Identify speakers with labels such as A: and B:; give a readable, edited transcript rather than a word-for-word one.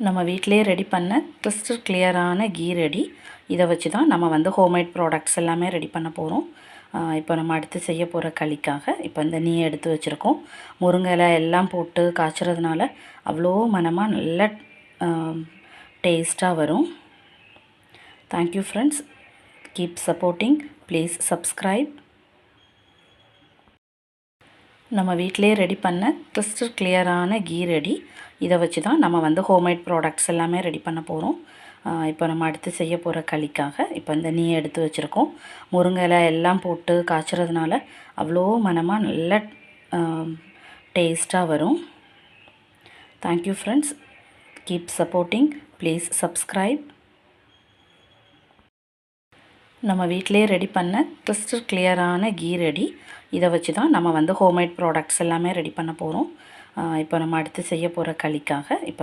A: நம்ம வீட்டிலே ரெடி பண்ண கிறிஸ்டல் கிளியரான கீ ரெடி. இதை வச்சு தான் நம்ம ஹோம்மேட் ப்ராடக்ட்ஸ் எல்லாமே ரெடி பண்ண போகிறோம். இப்போ நம்ம அடுத்து செய்ய போகிற களிக்காக இப்போ இந்த நெய் எடுத்து வச்சுருக்கோம். முருங்கை இலை எல்லாம் போட்டு காய்ச்சறதுனால அவ்வளோ மனமாக நல்ல டேஸ்ட்டாக வரும். Thank you friends. Keep supporting. Please subscribe. நம்ம வீட்டிலே ரெடி பண்ண கிறிஸ்டல் கிளியரான கீ ரெடி. இதை வச்சு தான் நம்ம ஹோம்மேட் ப்ராடக்ட்ஸ் எல்லாமே ரெடி பண்ண போகிறோம். இப்போ நம்ம அடுத்து செய்ய போகிற களிக்காக இப்போ இந்த நெய் எடுத்து வச்சுருக்கோம். முருங்கை இலை எல்லாம் போட்டு காய்ச்சறதுனால அவ்வளோ மனமாக நல்ல டேஸ்ட்டாக வரும். Thank you friends. Keep supporting. Please subscribe. நம்ம வீட்டிலே ரெடி பண்ண கிறிஸ்டல் கிளியரான கீ ரெடி. இதை வச்சு தான் நம்ம ஹோம்மேட் ப்ராடக்ட்ஸ் எல்லாமே ரெடி பண்ண போகிறோம். இப்போ நம்ம அடுத்து செய்ய போகிற களிக்காக இப்போ